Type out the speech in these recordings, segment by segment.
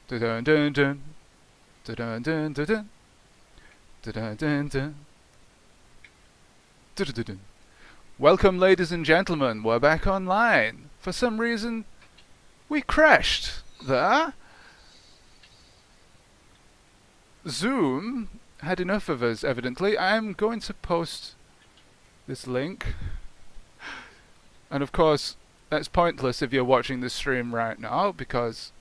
Dun dun dun. Dun dun dun dun. Dun dun dun. Dun dun dun. Welcome, ladies and gentlemen. We're back online. For some reason, we crashed there. Zoom had enough of us, evidently. I'm going to post this link. And of course, that's pointless if you're watching the stream right now, because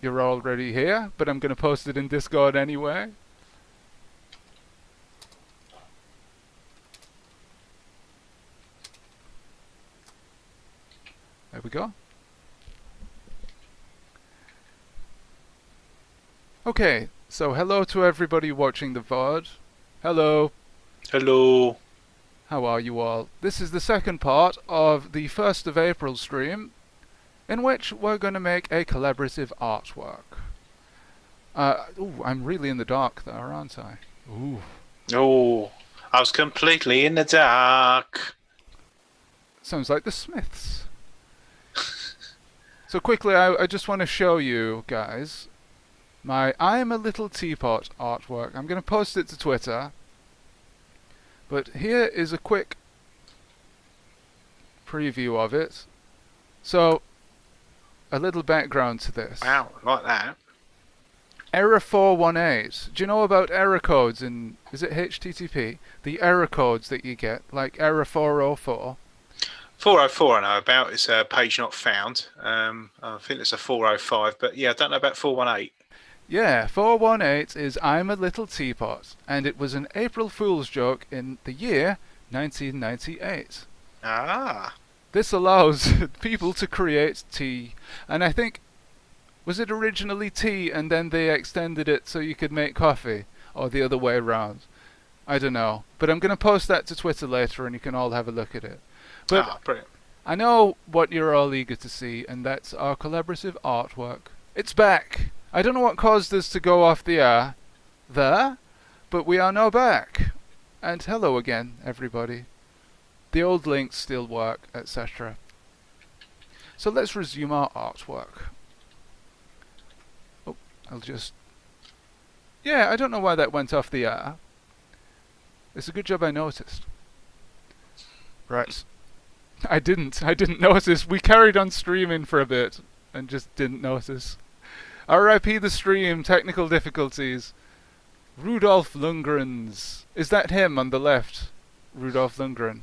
you're already here, but I'm going to post it in Discord anyway. There we go. Okay, so hello to everybody watching the VOD. Hello. Hello. How are you all? This is the second part of the 1st of April stream, in which we're going to make a collaborative artwork. Ooh, I'm really in the dark there, aren't I? Ooh. Oh, I was completely in the dark. Sounds like the Smiths. So quickly, I just want to show you guys my I'm a Little Teapot artwork. I'm going to post it to Twitter. But here is a quick preview of it. So, a little background to this. Wow, like that. Error 418. Do you know about error codes in, is it HTTP? The error codes that you get, like error 404. 404 I know about. It's a page not found. I think it's a 405, but yeah, I don't know about 418. Yeah, 418 is I'm a Little Teapot, and it was an April Fool's joke in the year 1998. Ah. This allows people to create tea, and I think, was it originally tea and then they extended it so you could make coffee, or the other way around? I don't know, but I'm going to post that to Twitter later and you can all have a look at it. But Brilliant. I know what you're all eager to see, and that's our collaborative artwork. It's back! I don't know what caused us to go off the air there, but we are now back. And hello again, everybody. The old links still work, etc. So let's resume our artwork. Oh, I'll just... Yeah, I don't know why that went off the air. It's a good job I noticed. Right. I didn't notice. We carried on streaming for a bit and just didn't notice. R.I.P. the stream, technical difficulties. Rudolf Lundgren's. Is that him on the left? Rudolf Lundgren.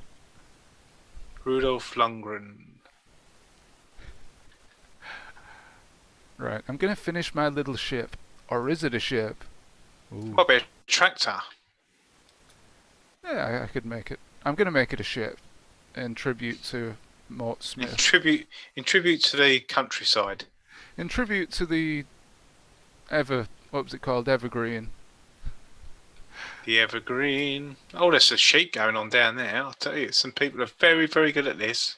Rudolf Lundgren. Right, I'm going to finish my little ship. Or is it a ship? Ooh. What about a tractor? Yeah, I could make it. I'm going to make it a ship. In tribute to Mort Smith. In tribute to the countryside. In tribute to the what was it called? Evergreen. The Evergreen. Oh, there's a sheep going on down there. I'll tell you, some people are very, very good at this.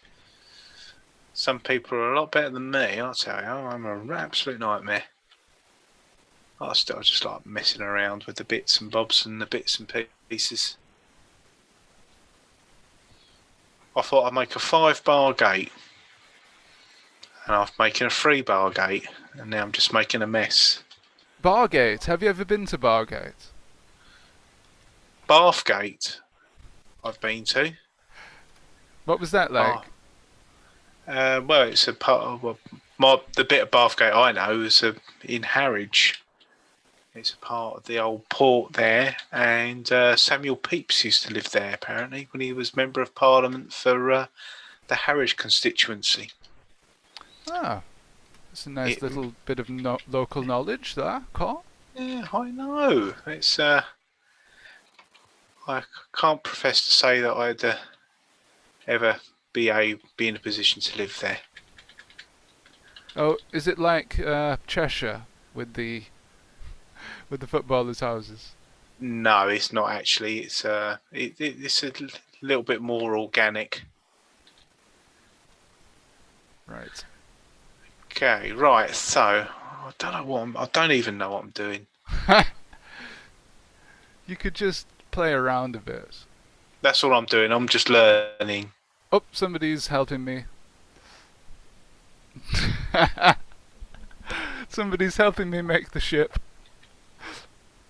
Some people are a lot better than me, I'll tell you. I'm an absolute nightmare. I just like messing around with the bits and bobs and the bits and pieces. I thought I'd make a 5-bar gate. And I'm making a 3-bar gate. And now I'm just making a mess. Bargate. Have you ever been to Bargate? Bathgate I've been to. What was that like? Well, it's a part of the bit of Bathgate I know is in Harwich. It's a part of the old port there, and Samuel Pepys used to live there apparently when he was Member of Parliament for the Harwich constituency. Ah, that's a nice little bit of local knowledge there, Carl. Yeah, I know. It's I can't profess to say that I'd ever be in a position to live there. Oh, is it like Cheshire with the footballers' houses? No, it's not actually. It's it's a little bit more organic. Right. Okay, right. So I don't even know what I'm doing. You could just play around a bit. That's all I'm doing. I'm just learning. Oh, somebody's helping me. Somebody's helping me make the ship.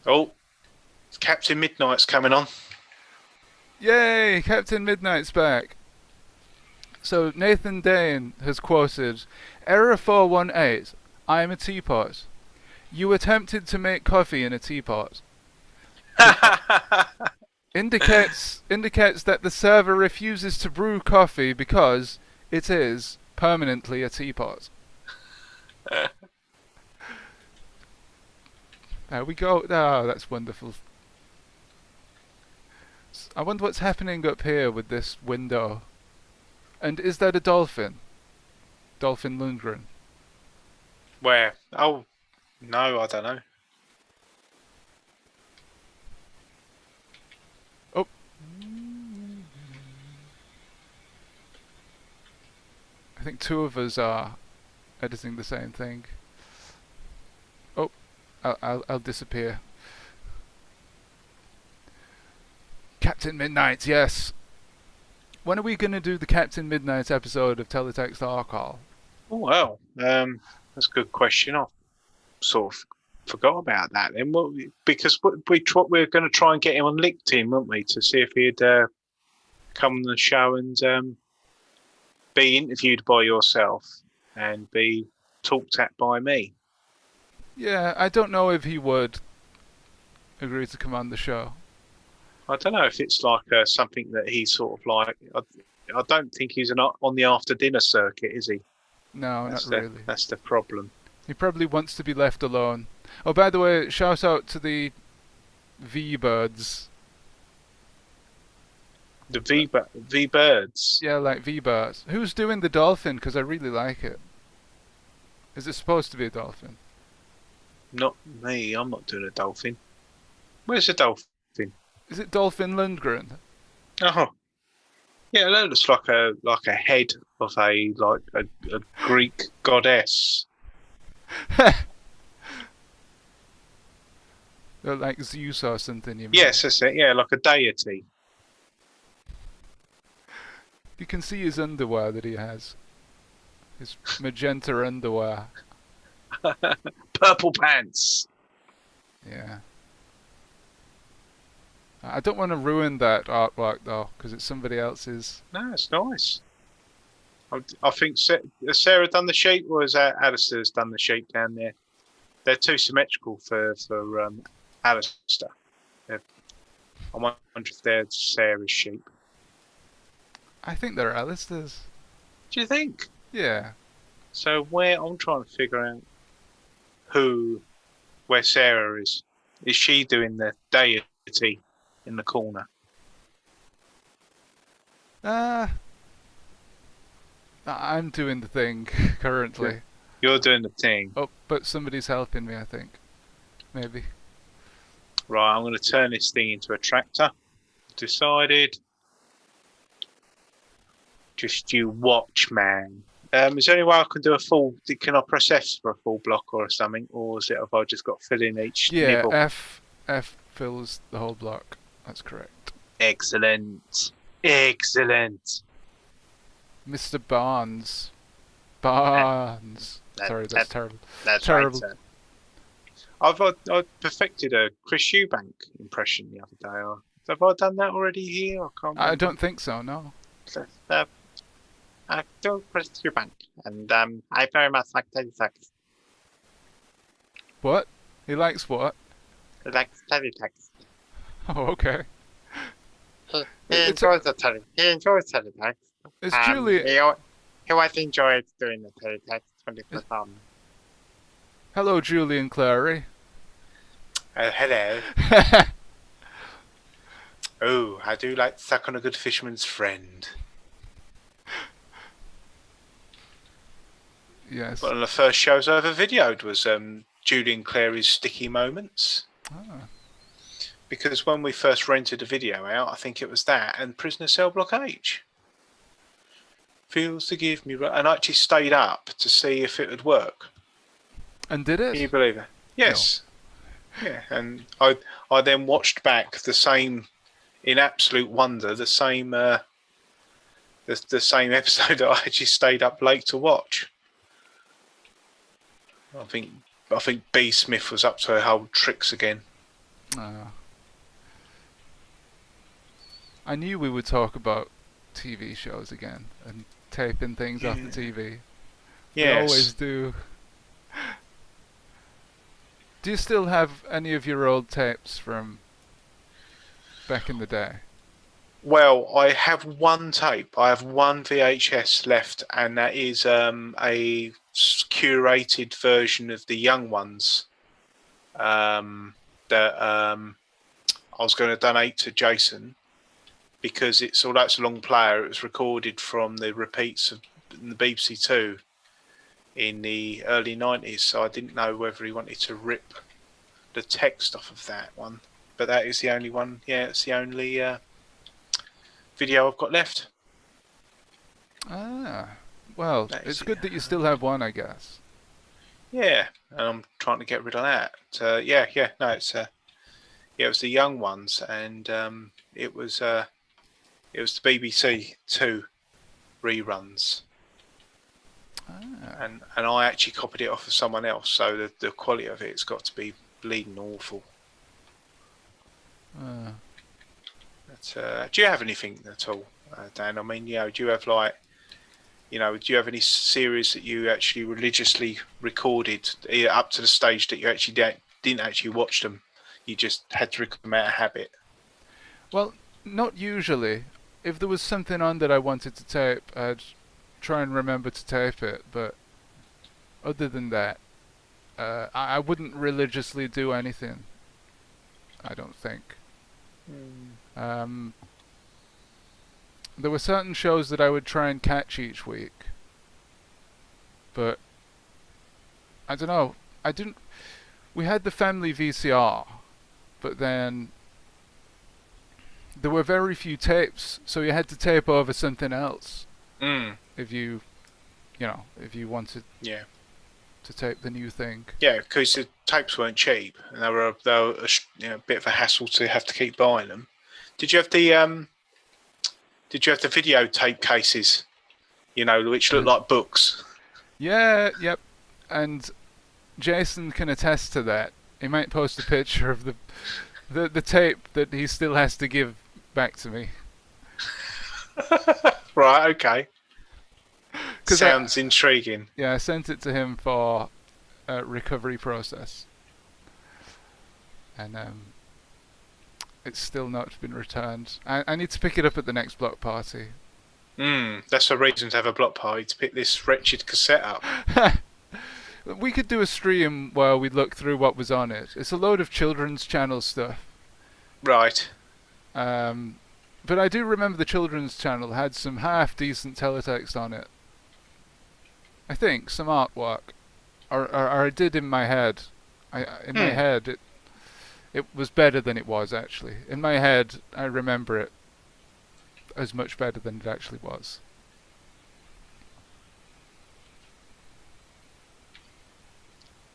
Oh, Captain Midnight's coming on. Yay! Captain Midnight's back. So Nathan Dane has quoted, "Error 418. I am a teapot. You attempted to make coffee in a teapot. Indicates that the server refuses to brew coffee because it is permanently a teapot." There we go. Oh, that's wonderful. I wonder what's happening up here with this window. And is that a dolphin? Dolphin Lundgren. Where? Oh, no, I don't know. Oh. I think two of us are editing the same thing. Oh, I'll disappear. Captain Midnight, yes. When are we going to do the Captain Midnight episode of Teletext Arcall? Oh, well, that's a good question. I sort of forgot about that then. Because we're going to try and get him on LinkedIn, weren't we, to see if he'd come on the show and be interviewed by yourself and be talked at by me. Yeah, I don't know if he would agree to come on the show. I don't know if it's like something that he's sort of like. I don't think he's on the after dinner circuit, is he? No, not really. That's the problem. He probably wants to be left alone. Oh, by the way, shout out to the V-Birds. The V-Birds? Yeah, like V-Birds. Who's doing the dolphin? Because I really like it. Is it supposed to be a dolphin? Not me. I'm not doing a dolphin. Where's the dolphin? Is it Dolphin Lundgren? Oh, yeah, that looks like a head of a Greek goddess. Like Zeus or something, you mean? Yes, that's it. Yeah, like a deity. You can see his underwear that he has. His magenta underwear. Purple pants. Yeah. I don't want to ruin that artwork though, because it's somebody else's. No, it's nice. I think has Sarah done the sheep, or has Alistair's done the sheep down there? They're too symmetrical for Alistair. I wonder if they're Sarah's sheep. I think they're Alistair's. Do you think? Yeah. So I'm trying to figure out where Sarah is. Is she doing the deity in the corner? I'm doing the thing currently. You're doing the thing. Oh, but somebody's helping me, I think. Maybe. Right, I'm going to turn this thing into a tractor. Decided. Just you watch, man. Is there any way I can do a full? Can I press F for a full block or something, or is it? Have I just got to fill in each? Yeah, nibble? F fills the whole block. That's correct. Excellent. Mr. Barnes. Sorry, that's terrible. That's terrible. Right. I perfected a Chris Eubank impression the other day. Have I done that already here? I can't remember. I don't think so. No. I do Chris Eubank, and I very much like teletext. What? He likes what? He likes teletext. Oh, okay. He enjoys teletext. It's Julie. He always enjoys doing the teletext when it's fun. Hello, Julian Clary. Hello. Oh, I do like to suck on a good fisherman's friend. Yes. One of the first shows I ever videoed was Julian Clary's Sticky Moments. Ah. Because when we first rented a video out, I think it was that and Prisoner Cell Block H. Feels to give me... And I actually stayed up to see if it would work. And did it? Can you believe it? Yes. No. Yeah, and I then watched back the same, in absolute wonder, the same episode that I actually stayed up late to watch. I think I think B. Smith was up to her whole tricks again. I knew we would talk about TV shows again and taping things off the TV. We always Yes. do. Do you still have any of your old tapes from back in the day? Well, I have one tape. I have one VHS left, and that is a curated version of the Young Ones that I was going to donate to Jason because although it's a long player, it was recorded from the repeats of the BBC Two in the early 90s. So I didn't know whether he wanted to rip the text off of that one, but that is the only one. Yeah, it's the only video I've got left. Well, That it's is good that you still have one, I guess. Yeah, and I'm trying to get rid of that. Yeah, no, it was the Young Ones, and it was the BBC Two reruns, and I actually copied it off of someone else, so the quality of it's got to be bleeding awful. But, do you have anything at all, Dan? I mean, do you have do you have any series that you actually religiously recorded up to the stage that you actually didn't actually watch them? You just had to record them out of habit. Well, not usually. If there was something on that I wanted to tape, I'd try and remember to tape it. But other than that, I wouldn't religiously do anything. I don't think. There were certain shows that I would try and catch each week, but I don't know. I didn't. We had the family VCR, but then there were very few tapes, so you had to tape over something else if you wanted to tape the new thing. Yeah, because the tapes weren't cheap, and they were a bit of a hassle to have to keep buying them. Did you have the videotape cases? Which look like books. Yeah, yep. And Jason can attest to that. He might post a picture of the tape that he still has to give back to me. Right, okay. Sounds intriguing. Yeah, I sent it to him for a recovery process. And it's still not been returned. I need to pick it up at the next block party. That's a reason to have a block party, to pick this wretched cassette up. We could do a stream where we look through what was on it. It's a load of children's channel stuff. Right. But I do remember the children's channel had some half decent teletext on it. I think some artwork, or I did in my head. In my head, it was better than it was actually. In my head, I remember it as much better than it actually was.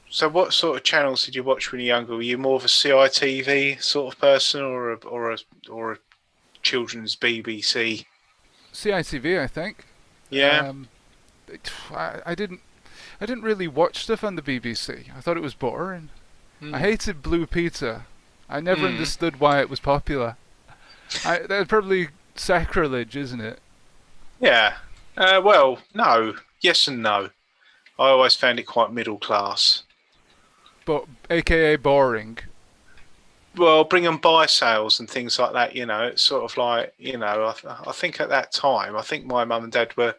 So, what sort of channels did you watch when you were younger? Were you more of a CITV sort of person, or a children's BBC? CITV, I think. Yeah. I didn't really watch stuff on the BBC. I thought it was boring. I hated Blue Peter. I never understood why it was popular. That's probably sacrilege, isn't it? Yeah. Well, no. Yes and no. I always found it quite middle class. But AKA boring. Well, bring and buy sales and things like that. It's sort of like I think at that time, I think my mum and dad were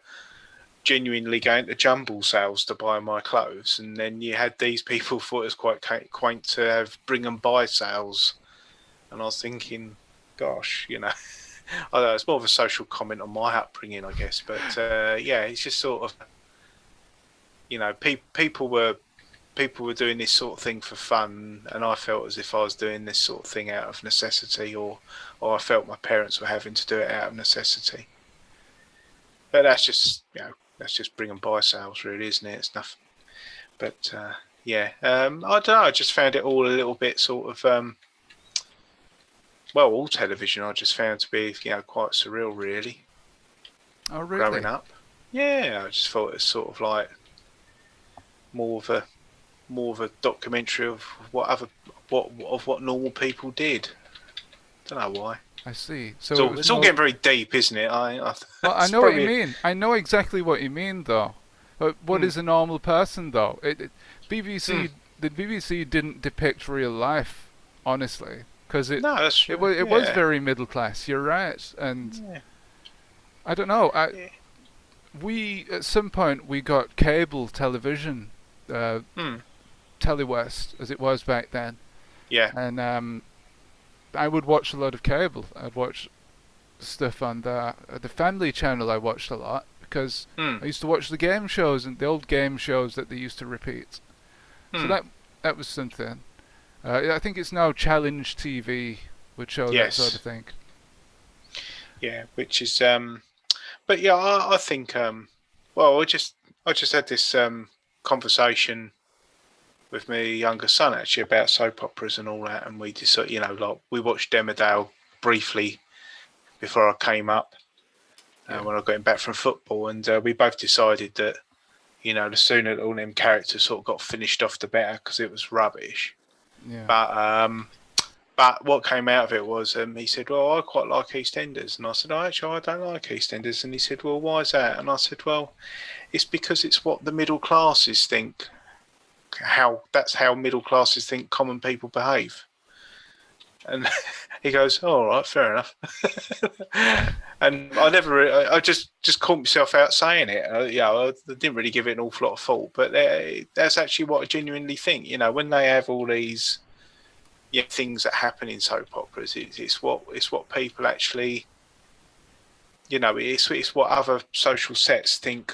genuinely going to jumble sales to buy my clothes, and then you had these people thought it was quite quaint to have bring and buy sales, and I was thinking, gosh, I don't know, it's more of a social comment on my upbringing, I guess, but yeah, it's just sort of, people were doing this sort of thing for fun, and I felt as if I was doing this sort of thing out of necessity, or I felt my parents were having to do it out of necessity. But that's just bring and buy sales, really, isn't it? It's nothing. But yeah, I don't know. I just found it all a little bit sort of, all television I just found to be, quite surreal, really. Oh, really? Growing up, yeah, I just thought it was sort of like more of a more of a documentary of what normal people did. Don't know why. I see. It's So it all, was it's all more. getting very deep, isn't it? Well, I It's know what you probably mean. I know exactly what you mean, though. But what hmm, is a normal person, though? hmm. BBC, the BBC didn't depict real life, honestly, because No, that's true. it was Yeah, very middle class. You're right, and yeah, I don't know. yeah. We at some point we got cable television, uh, Hmm. Telewest as it was back then, Yeah. and I would watch a lot of cable. I'd watch stuff on the Family Channel. I watched a lot because Hmm. I used to watch the game shows and the old game shows that they used to repeat. So Hmm. that was something. I think it's now Challenge TV would show that sort Yes. of thing. Yeah. Which is But yeah, I think well, I just had this conversation with my younger son actually about soap operas and all that, and we decided, like we watched Emmerdale briefly before I came up Yeah, when I got him back from football, and we both decided that the sooner all them characters sort of got finished off, the better, because it was rubbish. yeah. But what came out of it was he said, "Well, I quite like EastEnders," and I said, "Oh, actually, I don't like EastEnders," and he said, "Well, why is that?" And I said, "Well, it's because it's what the middle classes think. That's how middle classes think common people behave." And he goes, "Oh, all right, fair enough." And I just caught myself out saying it. I didn't really give it an awful lot of thought, but that's actually what I genuinely think. When they have all these things that happen in soap operas, it's what people actually, it's what other social sets think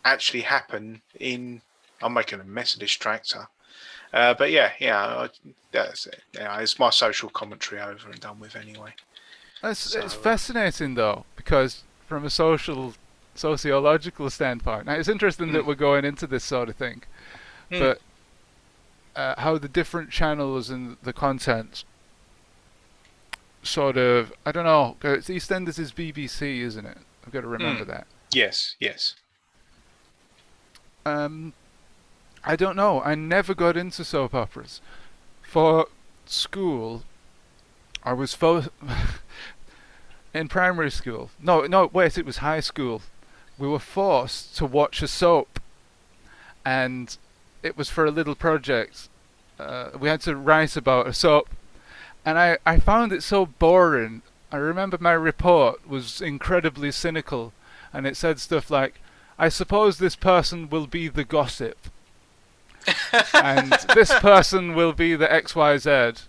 actually happen in. I'm making a mess of this tractor. But that's it. Yeah, it's my social commentary over and done with anyway. So, It's fascinating though because from a sociological standpoint. Now it's interesting that mm, we're going into this sort of thing, mm, but how the different channels and the content sort of I don't know. 'Cause it's EastEnders is BBC, isn't it? I've got to remember mm. that. Yes, yes. Um, I don't know. I never got into soap operas. For school, I was in primary school. No, wait, it was high school. We were forced to watch a soap, and it was for a little project. We had to write about a soap, and I found it so boring. I remember my report was incredibly cynical, and it said stuff like, "I suppose this person will be the gossip, and this person will be the XYZ."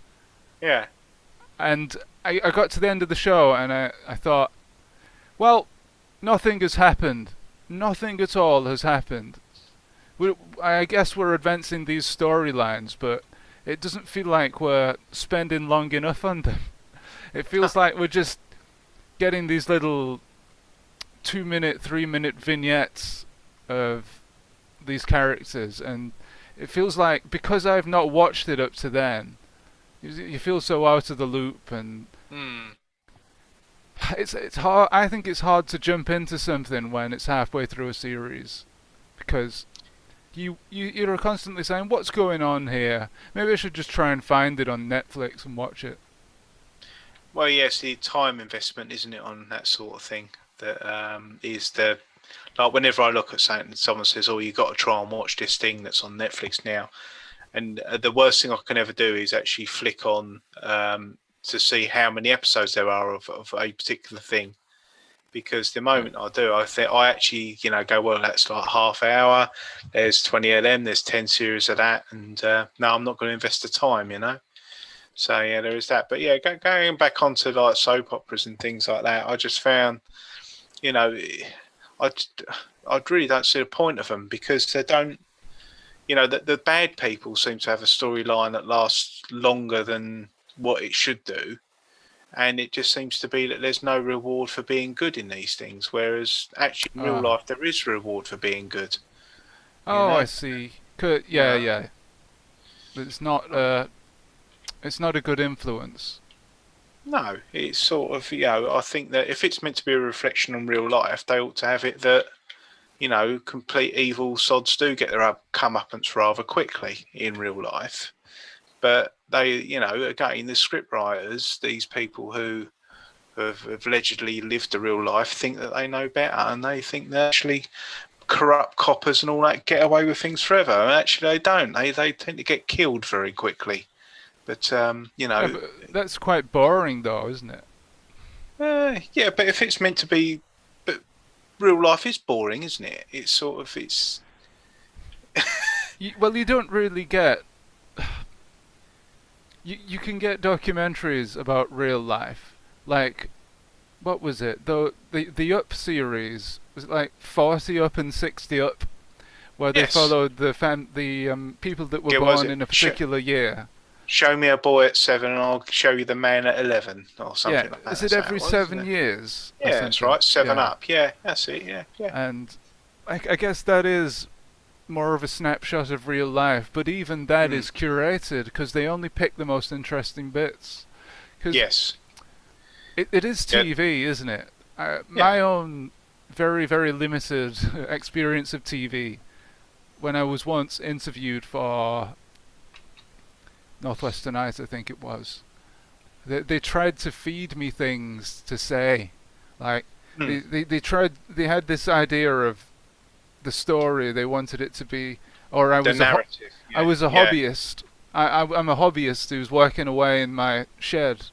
Yeah. And I got to the end of the show, and I thought, well, nothing has happened. Nothing at all has happened. I guess we're advancing these storylines, but it doesn't feel like we're spending long enough on them. It feels like we're just getting these little 2 minute, 3 minute vignettes of these characters, and it feels like because I've not watched it up to then, you feel so out of the loop, and Mm. it's hard. I think it's hard to jump into something when it's halfway through a series because you're constantly saying, "What's going on here? Maybe I should just try and find it on Netflix and watch it." Well, yes, the time investment, isn't it, on that sort of thing? That is the like whenever I look at something, someone says, "Oh, you got to try and watch this thing that's on Netflix now," and the worst thing I can ever do is actually flick on to see how many episodes there are of a particular thing. Because the Yeah. moment I do, I think I actually, go, well, that's like half hour. There's 20 of them. There's 10 series of that, and no, I'm not going to invest the time. So yeah, there is that. But yeah, going back onto like soap operas and things like that, I just found, you know, I I really don't see the point of them because they don't. The bad people seem to have a storyline that lasts longer than what it should do, and it just seems to be that there's no reward for being good in these things. Whereas actually in real Ah. life, there is reward for being good. You Oh, I know. see. Yeah, Uh, yeah. It's not a good influence. no, it's sort of I think that if it's meant to be a reflection on real life, they ought to have it that complete evil sods do get their comeuppance rather quickly in real life. But they, again, the script writers, these people who have allegedly lived a real life, think that they know better, and they think that actually corrupt coppers and all that get away with things forever. And actually, they don't. They tend to get killed very quickly. But Yeah, but that's quite boring, though, isn't it? yeah. But if it's meant to be, but real life is boring, isn't it? It's sort of it's. Well, you don't really get. You can get documentaries about real life, like, what was it? The Up series was it like 40 Up and 60 Up, where they Yes. followed the people that were Yeah, was born it? in a particular year. Show me a boy at 7 and I'll show you the man at 11 or something Yeah, like that. is it That's how every was, 7 isn't it? years? or Yeah, that's something? right. 7 Yeah. Up. Yeah, that's it. Yeah, yeah. And I guess that is more of a snapshot of real life, but even that is curated because they only pick the most interesting bits. 'Cause Yes. it is Yeah. TV, isn't it? My own very, very limited experience of TV, when I was once interviewed for Northwest Tonight, I think it was, they tried to feed me things to say. Like, they had this idea of the story they wanted it to be, or The narrative. I was a hobbyist. I'm a hobbyist who's working away in my shed,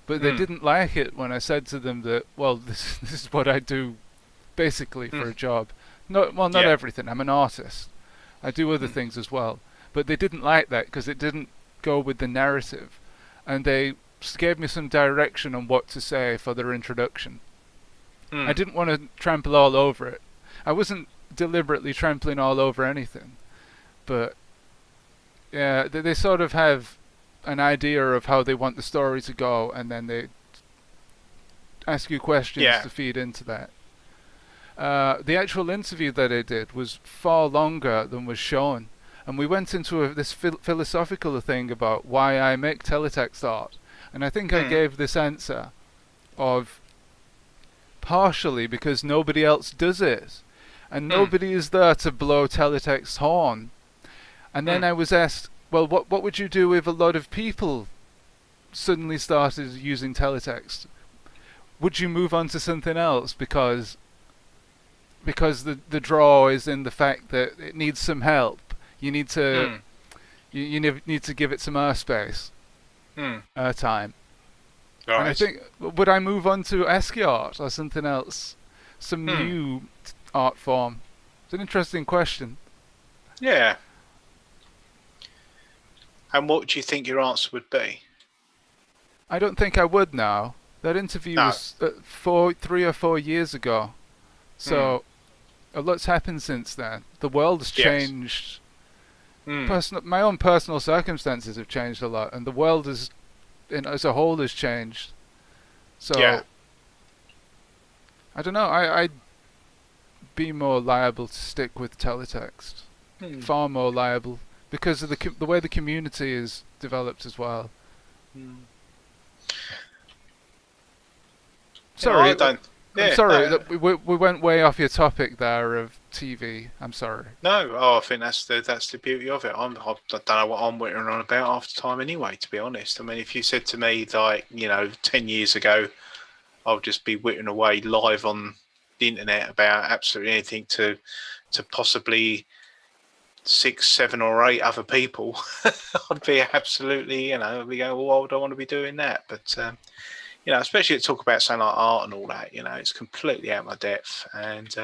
but they didn't like it when I said to them that, well, this is what I do, basically, for a job. Not everything. I'm an artist. I do other things as well, but they didn't like that because it didn't go with the narrative, and they gave me some direction on what to say for their introduction. I didn't want to trample all over it. I wasn't deliberately trampling all over anything, but yeah, they sort of have an idea of how they want the story to go, and then they ask you questions to feed into that. The actual interview that I did was far longer than was shown, and we went into this philosophical thing about why I make teletext art, and I think I gave this answer of partially because nobody else does it, and nobody is there to blow teletext's horn. And then I was asked, well, what would you do if a lot of people suddenly started using teletext? Would you move on to something else because the draw is in the fact that it needs some help? You need to you need to give it some airspace, airtime. Right. And I think, would I move on to ASCII art or something else, some new art form? It's an interesting question. Yeah. And what do you think your answer would be? I don't think I would now. That interview was 3 or 4 years ago, so a lot's happened since then. The world has changed. My own personal circumstances have changed a lot, and the world as a whole has changed. So I don't know. I'd be more liable to stick with teletext, far more liable, because of the way the community is developed as well. Sorry, I'm sorry that we went way off your topic there of TV. I'm sorry. No, I think that's the beauty of it. I don't know what I'm whittering on about half the time anyway, to be honest. I mean, if you said to me, like, 10 years ago, I'll just be whittering away live on the internet about absolutely anything to possibly 6, 7 or 8 other people, I'd be absolutely, I'd be going, well, why would I want to be doing that? But, especially to talk about something like art and all that, it's completely out of my depth. And,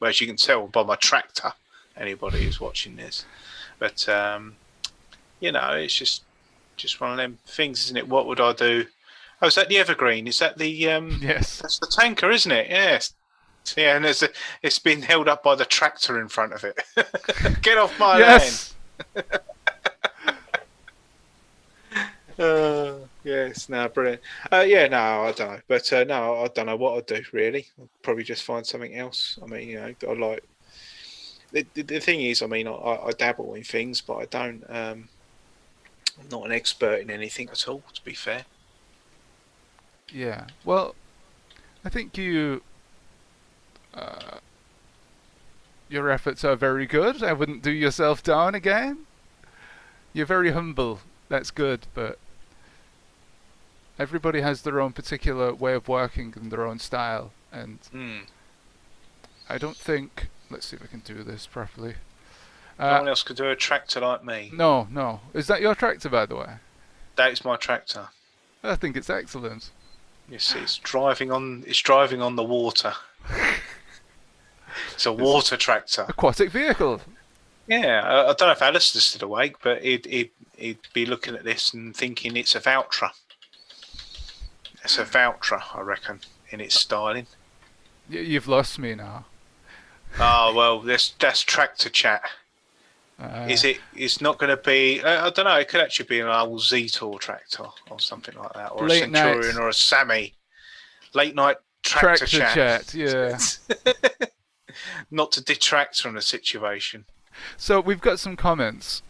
well, as you can tell by my tractor, anybody who's watching this. But, it's just one of them things, isn't it? What would I do? Oh, is that the Evergreen? Is that the... Yes. That's the tanker, isn't it? Yes. Yeah, and it's been held up by the tractor in front of it. Get off my yes. land. Yes, no, brilliant. Yeah, no, I don't know. But no, I don't know what I'd do, really. I'd probably just find something else. I mean, I like... The thing is, I mean, I dabble in things, but I don't... I'm not an expert in anything at all, to be fair. Yeah. Well, I think you... your efforts are very good. I wouldn't do yourself down again. You're very humble. That's good, but everybody has their own particular way of working and their own style, and I don't think. Let's see if I can do this properly. No one else could do a tractor like me. No. Is that your tractor, by the way? That is my tractor. I think it's excellent. Yes, it's driving on the water. It's a water tractor. Aquatic vehicle. Yeah, I don't know if Alistair's still awake, but he'd be looking at this and thinking it's a Valtra. It's a Valtra, I reckon, in its styling. You've lost me now. Oh well, that's tractor chat. Is it? It's not going to be. I don't know. It could actually be an old Zetor tractor or something like that, or a Centurion or a Sammy. Late night tractor chat. Yeah. Not to detract from the situation. So we've got some comments.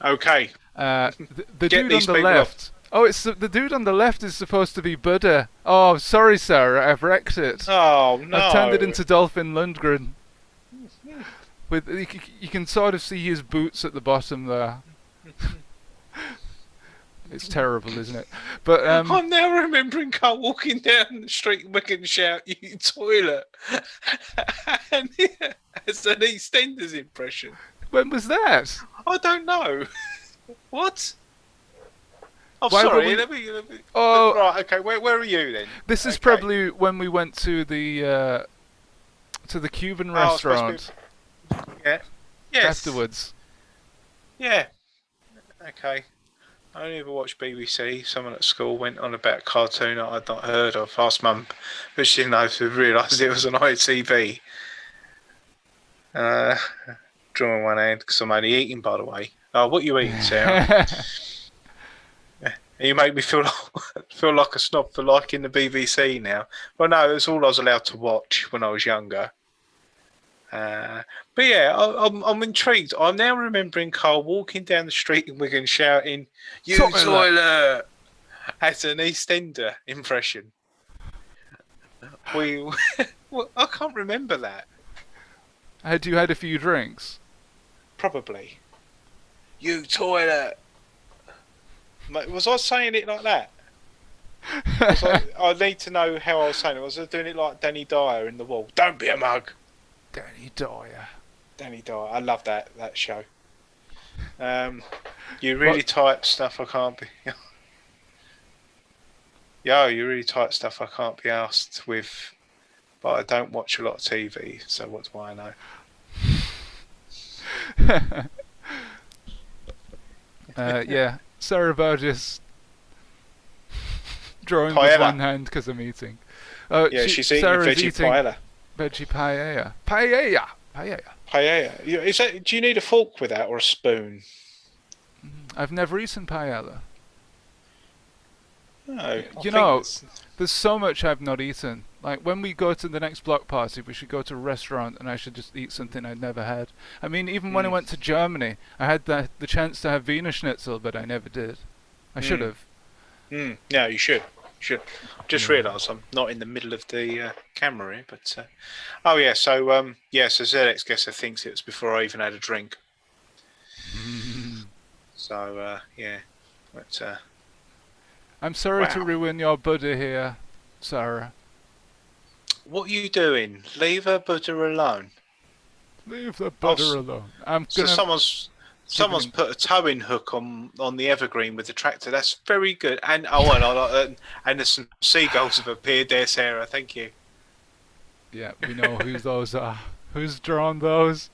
Okay. The dude on the left. Oh, it's the dude on the left is supposed to be Buddha. Oh, sorry, Sarah, I've wrecked it. Oh no! I've turned it into Dolphin Lundgren. With you can sort of see his boots at the bottom there. It's terrible, isn't it? But I'm now remembering Carl walking down the street and making shout, "You toilet!" And it's an EastEnders impression. When was that? I don't know. What? Oh, Why sorry. were Let me, Oh, right. Okay. Where are you then? this is Okay. probably when we went to the Cuban restaurant Yeah. Yes. afterwards. Yeah. Okay. I only ever watched BBC. Someone at school went on about a cartoon that I'd not heard of. Asked Mum, but she didn't know to realise it was an ITV. Drawing one hand because I'm only eating, by the way. Oh, what are you eating, Sarah? You make me feel like a snob for liking the BBC now. Well, no, it was all I was allowed to watch when I was younger. But yeah, I'm intrigued. I'm now remembering Carl walking down the street in Wigan shouting, "You toilet!" as an EastEnder impression. Well, I can't remember that. Had you had a few drinks? Probably. You toilet. Was I saying it like that? I need to know how I was saying it. Was I doing it like Danny Dyer in The Wall? Don't be a mug. Danny Dyer. Danny Dyer. I love that show. You really type stuff I can't be. Yo, you really type stuff I can't be asked with. But I don't watch a lot of TV, so what do I know? Yeah, Sarah Burgess drawing Paella. with one hand because I'm eating. Yeah, she's eating Sarah's veggie eating paella. Veggie paella. Paella. Paella. Do you need a fork with that or a spoon? I've never eaten paella. No. You know, there's so much I've not eaten. Like, when we go to the next block party, we should go to a restaurant and I should just eat something I'd never had. I mean, even when I went to Germany, I had the chance to have Wiener Schnitzel, but I never did. I should have. No, you should. Just realised I'm not in the middle of the camera here, but oh yeah. So so ZX Guesser thinks it was before I even had a drink. So yeah, but I'm sorry to wow. ruin your Buddha here, Sarah. What are you doing? Leave her Buddha alone. Leave the Buddha alone. I'm So gonna. someone's put a towing hook on the evergreen with the tractor. That's very good. And and there's some seagulls have appeared there, Sarah. Thank you. Yeah, we know who those are. Who's drawn those?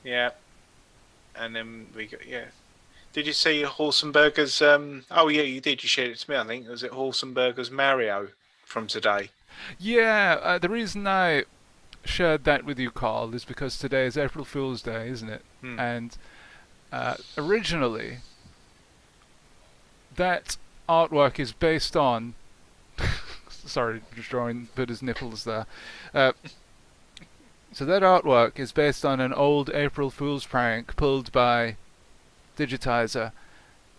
Yeah. And then we got Did you see Horsenberger's? Oh yeah, you did. You shared it to me. I think was it Horsenberger's Mario from today. Yeah, the reason I shared that with you, Carl, is because today is April Fool's Day, isn't it? And originally, that artwork is based on. Sorry, just drawing Buddha's nipples there. So that artwork is based on an old April Fool's prank pulled by Digitizer.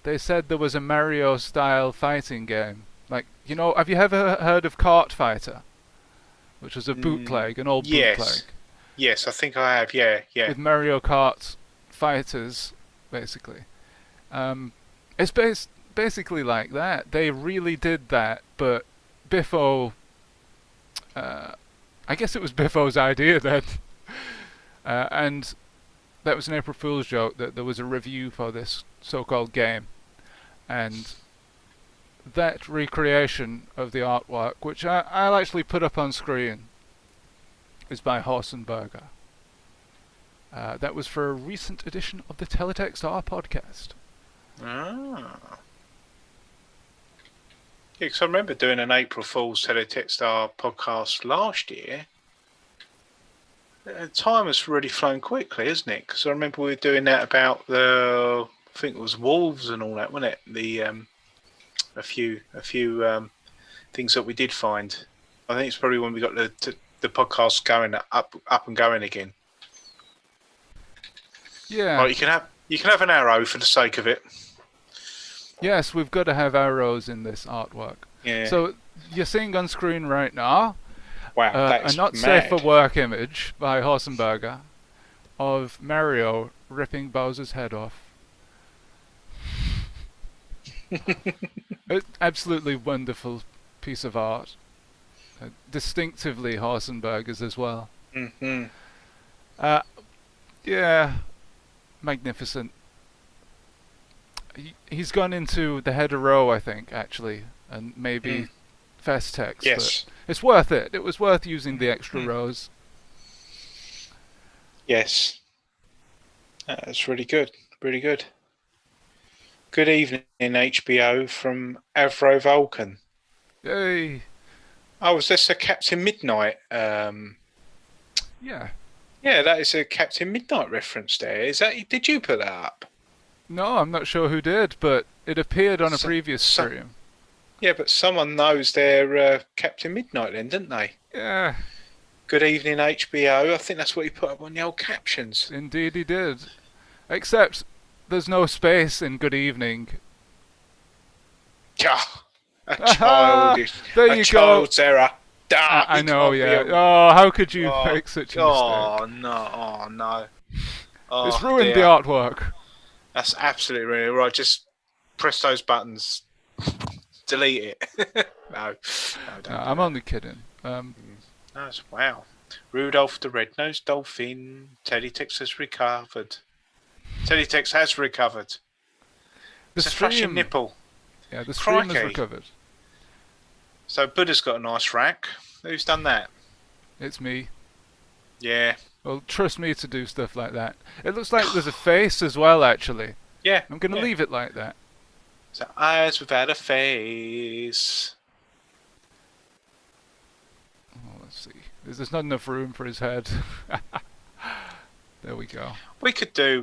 They said there was a Mario-style fighting game. Like, have you ever heard of Kart Fighter? which was a bootleg, an old yes. bootleg. Yes, I think I have. Yeah, yeah. With Mario Kart fighters, basically. It's basically like that. They really did that, but Biffo... I guess it was Biffo's idea then. And that was an April Fool's joke, that there was a review for this so-called game. And that recreation of the artwork, which I'll actually put up on screen, is by Horsenberger. That was for a recent edition of the Teletext R podcast. Ah. Yeah, because I remember doing an April Fool's Teletext R podcast last year. Time has really flown quickly, hasn't it? Because I remember we were doing that about I think it was wolves and all that, wasn't it? A few things that we did find. I think it's probably when we got the podcast going up and going again. Yeah. Right, you can have an arrow for the sake of it. Yes, we've got to have arrows in this artwork. Yeah. So you're seeing on screen right now Wow, that's a not safe for work image by Horsenberger of Mario ripping Bowser's head off. Absolutely wonderful piece of art. Distinctively Horsenberger's as well. Mm-hmm. Yeah, magnificent. He's gone into the header row, I think, actually, and maybe fast text. Yes. But it's worth it. It was worth using the extra rows. Yes. That's really good. Really good. Good evening, HBO from Avro Vulcan. Yay! Oh, was this a Captain Midnight? Yeah. Yeah, that is a Captain Midnight reference there. Is that? Did you put that up? No, I'm not sure who did, but it appeared on a previous stream. Yeah, but someone knows their Captain Midnight then, didn't they? Yeah. Good evening, HBO. I think that's what he put up on the old captions. Indeed he did. Except there's no space in good evening. Yeah, a childish, there you a child's error. I know, yeah. Oh, how could you make such a mistake? Oh, no. Oh, no. Oh, it's ruined dear. the artwork. That's absolutely ruined. Right, just press those buttons. Delete it. No, I'm only kidding. Wow. Rudolph the Red-Nosed Dolphin. Teletext has recovered. Teletext has recovered. It's a flashing nipple. Yeah, the stream has Crikey. recovered. So Buddha's got a nice rack. Who's done that? It's me. Yeah. Well, trust me to do stuff like that. It looks like there's a face as well, actually. Yeah. I'm going to leave it like that. So eyes without a face. Oh, let's see. There's not enough room for his head. There we go. We could do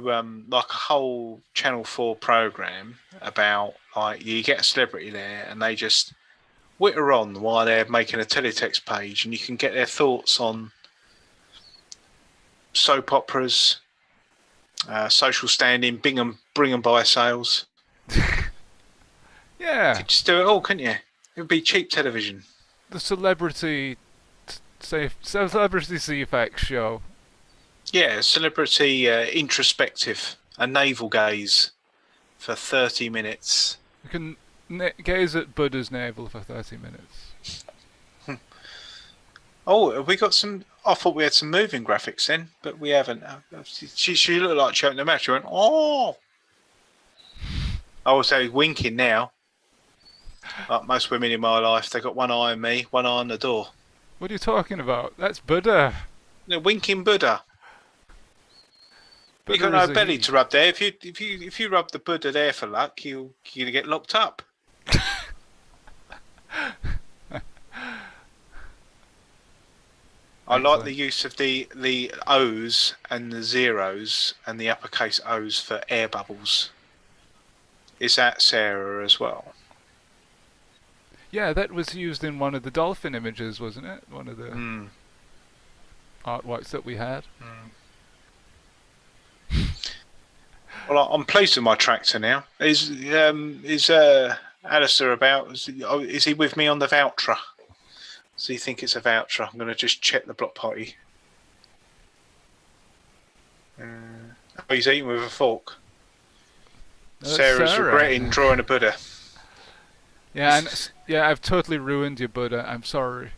like a whole Channel 4 program about like you get a celebrity there and they just witter on while they're making a teletext page, and you can get their thoughts on soap operas, social standing, bring 'em by sales. Yeah. You could just do it all, couldn't you? It would be cheap television. The celebrity CFX show. Yeah, celebrity introspective, a navel gaze for 30 minutes. You can gaze at Buddha's navel for 30 minutes. Oh, have we got some? I thought we had some moving graphics then, but we haven't. She looked like she opened the mouth. She went, oh! I would say winking now. Like most women in my life, they got one eye on me, one eye on the door. What are you talking about? That's Buddha. The winking Buddha. You got no belly to rub there. If you rub the Buddha there for luck, you're gonna get locked up. I like the use of the O's and the zeros and the uppercase O's for air bubbles. Is that Sarah as well? Yeah, that was used in one of the dolphin images, wasn't it? One of the artworks that we had. Well, I'm pleased with my tractor now. Is Alistair about? Is he with me on the Valtra? So you think it's a voucher? I'm going to just check the block party. Oh, he's eating with a fork. That's Sarah's Sarah. regretting drawing a Buddha. Yeah, and I've totally ruined your Buddha. I'm sorry. I've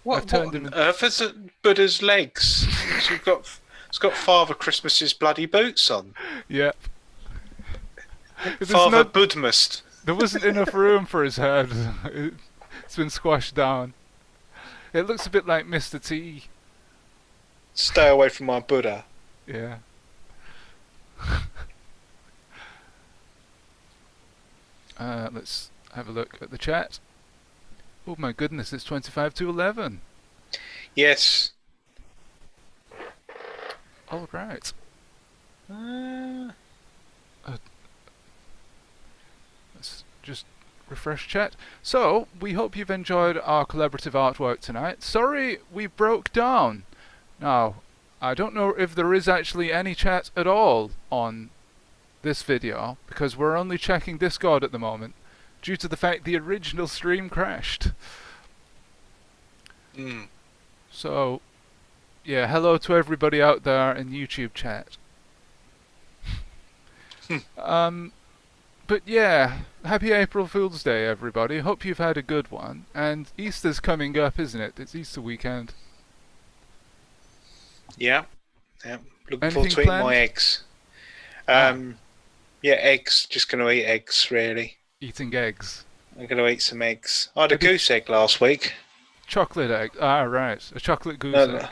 What turned on him earth is it Buddha's legs? It's got Father Christmas's bloody boots on. Yep. There's Father no- Budmust. There wasn't enough room for his head. It's been squashed down. It looks a bit like Mr. T. Stay away from my Buddha. Yeah. Let's have a look at the chat. Oh my goodness, it's 25 to 11. Yes. All right. Let's just refresh chat. So, we hope you've enjoyed our collaborative artwork tonight. Sorry we broke down. Now, I don't know if there is actually any chat at all on this video, because we're only checking Discord at the moment, due to the fact the original stream crashed. So, yeah, hello to everybody out there in YouTube chat. But yeah, happy April Fool's Day, everybody. Hope you've had a good one. And Easter's coming up, isn't it? It's Easter weekend. Yeah. Yeah. Looking Anything forward to eating planned? my eggs. Yeah, eggs. Just going to eat eggs, really. Eating eggs. I'm going to eat some eggs. I had a Have you- goose egg last week. Chocolate egg. Ah, right. A chocolate goose No,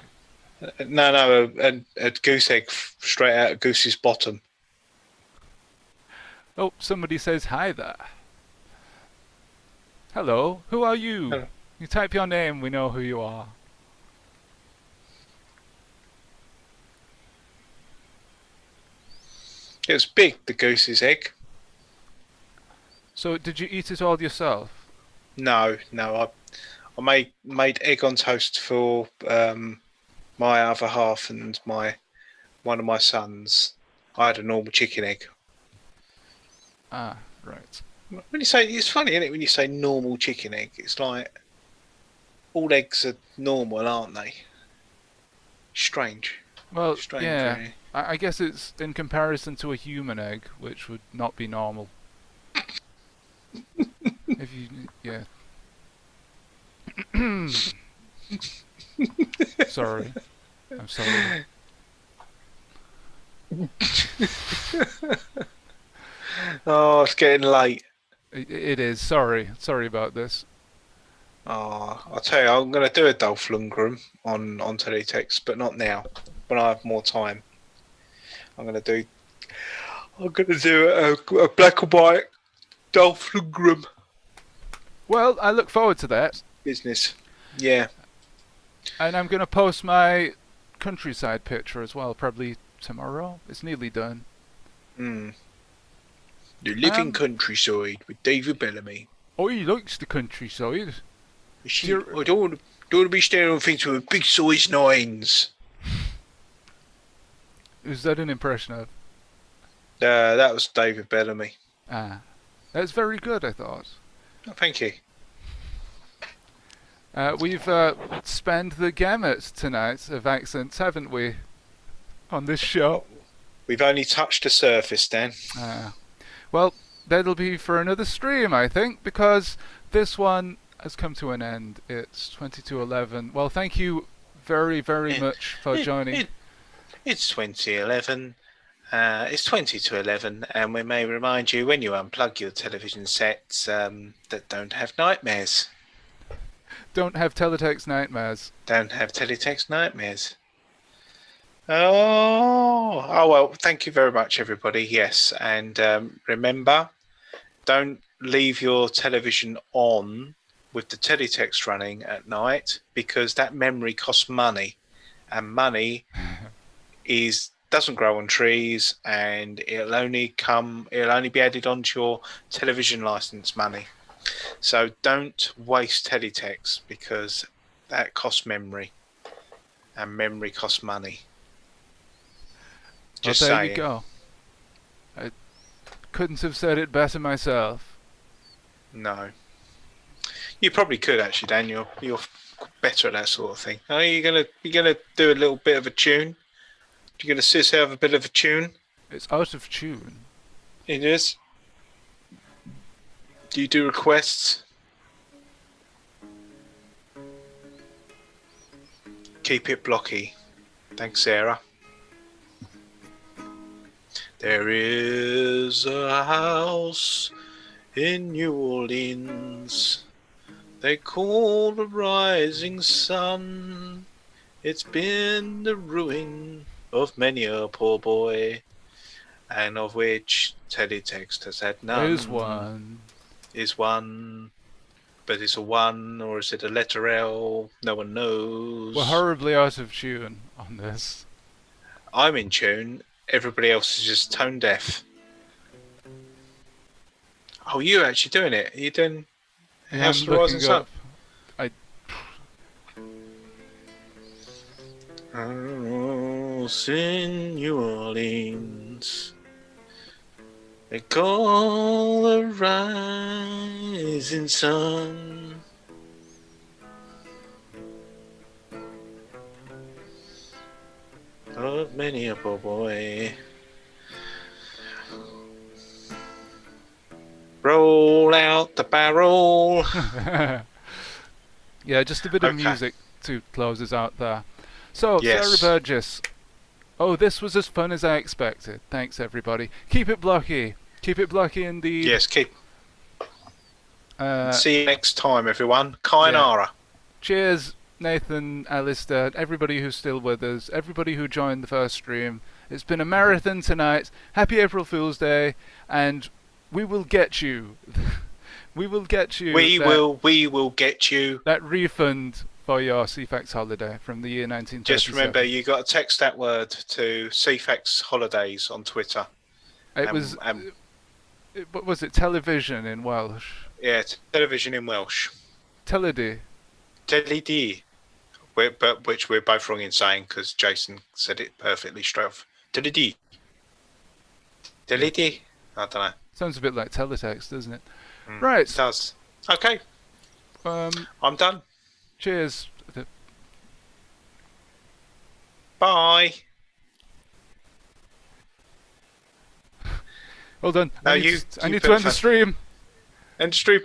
egg. no, a goose egg straight out of Goose's bottom. Oh, somebody says hi there. Hello, who are you? Hello. You type your name, we know who you are. It was big, the goose's egg. So, did you eat it all yourself? No, I made egg on toast for my other half and one of my sons. I had a normal chicken egg. Ah, right. When you say, it's funny, isn't it? When you say normal chicken egg, it's like all eggs are normal, aren't they? Strange. Well, Strange, yeah. really. I guess it's in comparison to a human egg, which would not be normal. If you, yeah. Sorry. I'm sorry. Oh, it's getting late. It is. Sorry. Sorry about this. Oh, I'll tell you, I'm going to do a Dolph Lundgren on teletext, but not now. When I have more time, I'm going to do a black and white Dolph Lundgren Well, I look forward to that. business. Yeah. And I'm going to post my countryside picture as well, probably tomorrow. It's nearly done. The living Um, countryside with David Bellamy. Oh, he likes the countryside. I don't want to be staring on things with big size nines. Is that an impression of? That was David Bellamy. Ah. That's very good, I thought. Oh, thank you. We've spanned the gamut tonight of accents, haven't we? On this show. We've only touched the surface, Dan. Well, that'll be for another stream, I think, because this one has come to an end. It's 22:11. Well, thank you very, very much for joining. It's 2011. It's 20 to 11, and we may remind you when you unplug your television sets that don't have nightmares. Don't have teletext nightmares. Don't have teletext nightmares. Oh well, thank you very much, everybody. Yes, and remember, don't leave your television on with the teletext running at night, because that memory costs money, and money doesn't grow on trees, and it'll only be added onto your television license money. So don't waste teletext, because that costs memory, and memory costs money. Just well, there saying. you go. I couldn't have said it better myself. No. You probably could actually, Dan. You're better at that sort of thing. Are you gonna do a little bit of a tune? You're gonna sis have a bit of a tune? It's out of tune. It is. Do you do requests? Keep it blocky. Thanks, Sarah. There is a house in New Orleans they call the Rising Sun. It's been the ruin of many a poor boy, and of which teletext has had none. There's one. Is one, but it's a one, or is it a letter L? No one knows. We're horribly out of tune on this. I'm in tune. Everybody else is just tone deaf. Oh, you're actually doing it. Are you doing Yeah, House I'm of the Rising looking Sun? up. House in New Orleans. They call the rising sun. Of many a poor boy. Roll out the barrel. Yeah, just a bit of Okay. music to close us out there. So, Yes. Sarah Burgess. Oh, this was as fun as I expected. Thanks, everybody. Keep it blocky. Keep it blocky indeed. Yes, keep. Uh, See you next time, everyone. Kainara. Cheers, Nathan, Alistair, everybody who's still with us, everybody who joined the first stream. It's been a marathon tonight. Happy April Fool's Day, and we will get you. We will get you. We will get you. That refund for your CFAX holiday from the year 1937. Just remember, you got to text that word to CFAX Holidays on Twitter. It was. What was it? Television in Welsh. Yeah, television in Welsh. Teledi. Teledi. But which we're both wrong in saying because Jason said it perfectly straight off. Teledi. Teledi? I don't know. Sounds a bit like teletext, doesn't it? It Right. does. Okay, I'm done. Cheers. Bye. Well done. No, I you need to put end the the- stream. End stream.